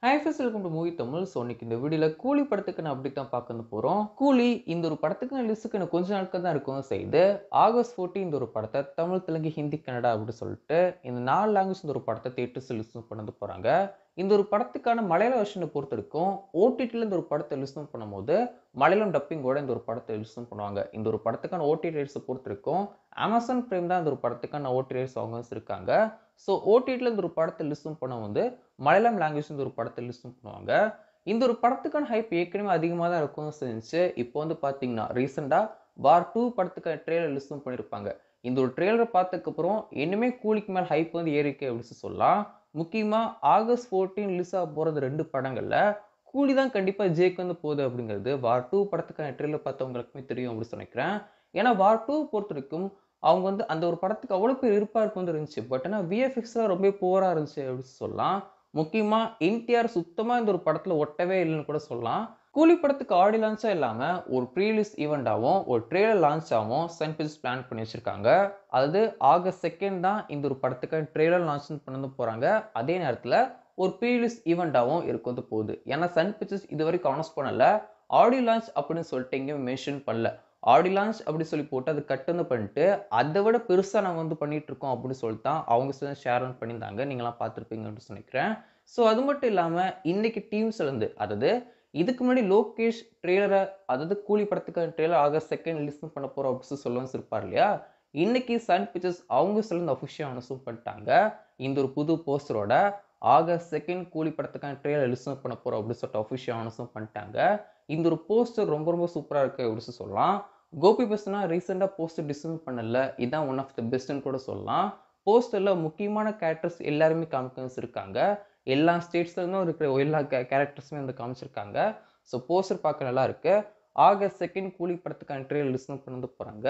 Hi friends, welcome to movie Tamil. So இன்னைக்கு இந்த வீடியோல கூலி படத்துக்கு நான் அப்படி தான் பார்க்க வந்து போகிறோம். கூலி இந்த ஒரு படத்துக்கு லிஸ்ட்டுக்கு எனக்கு கொஞ்ச நாட்கள் தான் இருக்கும் செய்து. ஆகஸ்ட் 14 இந்த ஒரு படத்தை தமிழ், தெலுங்கு, ஹிந்தி, கன்னடா அப்படின்னு சொல்லிட்டு இந்த 4 லாங்குவேஜ் இந்த ஒரு படத்தை தேட்டர்ஸ் லிஸ்ட் பண்ண வந்து போகிறாங்க. இந்த ஒரு படத்துக்கான மலையாள வெர்ஷனை பொறுத்த வரைக்கும் ஓடிடியில் இந்த ஒரு படத்தை லிஸ்ட் பண்ணும்போது மலையாளம் டப்பிங்கோட இந்த ஒரு படத்தை லிஸ்ட் பண்ணுவாங்க. இந்த ஒரு படத்துக்கான ஓடிடி ரைட்ஸை பொறுத்த வரைக்கும் அமேசான் பிரைம் தான் இந்த ஒரு படத்துக்கான ஓடிடி ரைட்ஸ் அவங்க வச்சிருக்காங்க. ஸோ ஓடிடியில் இந்த ஒரு படத்தை லிஸ்ட் பண்ண வந்து மலையாளம் லாங்குவேஜ் இந்த ஒரு படத்தை லிஸ்ட் பண்ணுவாங்க. இந்த ஒரு படத்துக்கான ஹைப் ஏற்கனவே அதிகமாக தான் இருக்கும் செஞ்சுச்சு. இப்போ வந்து பார்த்தீங்கன்னா ரீசெண்டாக வார் 2 படத்துக்கான ட்ரெய்லர் லிஸ்ட்டும் பண்ணியிருப்பாங்க. இந்த ஒரு ட்ரெய்லரை பார்த்ததுக்கப்புறம் இன்னுமே கூலிக்கு மேல் ஹைப் வந்து ஏறிருக்கு அப்படின்னு சொல்லலாம். முக்கியமாக ஆகஸ்ட் 14 ரிலீஸ் ஆக போகிறது 2 படங்களில் கூலி தான் கண்டிப்பாக ஜெயிக்க வந்து போகுது அப்படிங்கிறது வார் 2 படத்துக்கான ட்ரெய்லர் பார்த்தவங்களுக்குமே தெரியும் அப்படின்னு நினைக்கிறேன். ஏன்னா வார் 2 பொறுத்த வரைக்கும் அவங்க வந்து அந்த ஒரு படத்துக்கு அவ்வளோ பெரிய எதிர்பார்ப்பு வந்து இருந்துச்சு. பட் ஆனால் விஎஃப்எக்ஸ்லாம் ரொம்ப புவரா இருந்துச்சு அப்படின்னு சொல்லலாம். முக்கியமா என்டிஆர் சுத்தமா இந்த ஒரு படத்துல ஒட்டவே இல்லைன்னு கூட சொல்லலாம். கூலி படத்துக்கு ஆடியோ லான்ச்சா இல்லாம ஒரு ப்ரீ ரிலீஸ் ஈவென்ட்டாவும் ஒரு ட்ரெய்லர் லான்ச் ஆகவும் சன் பிக்சர்ஸ் பிளான் பண்ணி வச்சிருக்காங்க. அதாவது ஆகஸ்ட் 2 தான் இந்த ஒரு படத்துக்கு ட்ரெய்லர் லான்ச் பண்ண வந்து போறாங்க. அதே நேரத்துல ஒரு ப்ரீ ரிலீஸ் ஈவென்ட்டாவும் இருக்க வந்து போகுது. ஏன்னா சன் பிக்சர்ஸ் இதுவரைக்கும் அனௌன்ஸ் பண்ணல. ஆடியோ லான்ச் அப்படின்னு சொல்லிட்டு எங்கேயும் மென்ஷன் பண்ணல. ஆடியோ லான்ச் அப்படி சொல்லி போட்டு அது கட் வந்து பண்ணிட்டு அதை விட பெருசா நாங்க வந்து பண்ணிட்டு இருக்கோம் அப்படின்னு சொல்லிட்டு தான் அவங்க ஷேர் பண்ணியிருந்தாங்க. நீங்களாம் பார்த்துருப்பீங்கன்னு நினைக்கிறேன். ஸோ அது மட்டும் இல்லாம இன்னைக்கு டீம்ஸ்ல இருந்து அதாவது இதுக்கு முன்னாடி லோகேஷ் ட்ரெய்லரை அதாவது கூலி படத்துக்கு ட்ரெய்லர் ஆகஸ்ட் 2 ரிலீஸ் பண்ண போறோம் அப்படின்னு சொல்லுவாங்க இருப்பார் இல்லையா? இன்னைக்கு சன் பிக்சர்ஸ் அவங்க சில அஃபிஷியல் அனௌன்ஸ் பண்ணிட்டாங்க. இந்த ஒரு புது போஸ்டரோட ஆகஸ்ட் 2 கூலி படத்துக்கான ட்ரெய்லர் ரிலீஸ் பண்ண போறோம் அப்படின்னு சொல்லிட்டு அஃபிஷியல் அனௌன்ஸ் பண்ணிட்டாங்க. இந்த ஒரு போஸ்டர் ரொம்ப ரொம்ப சூப்பரா இருக்கு அப்படின்னு சொல்லலாம். கோபி பஸ்னா ரீசெண்டா போஸ்டர் டிசைன் பண்ணல. இதான் ஒன் ஆஃப் த பெஸ்ட்னு கூட சொல்லலாம். போஸ்டர்ல முக்கியமான கேரக்டர்ஸ் எல்லாருமே காமிக்க இருக்காங்க. எல்லா ஸ்டேட்ஸ்ல இருந்தும் இருக்கிற எல்லா கேரக்டர்ஸுமே வந்து காமிச்சிருக்காங்க. ஸோ போஸ்டர் பார்க்க நல்லா இருக்கு. ஆகஸ்ட் 2 கூலி படத்துக்கான ட்ரெய்லர் லிஸ்ட் பண்ண வந்து போறாங்க.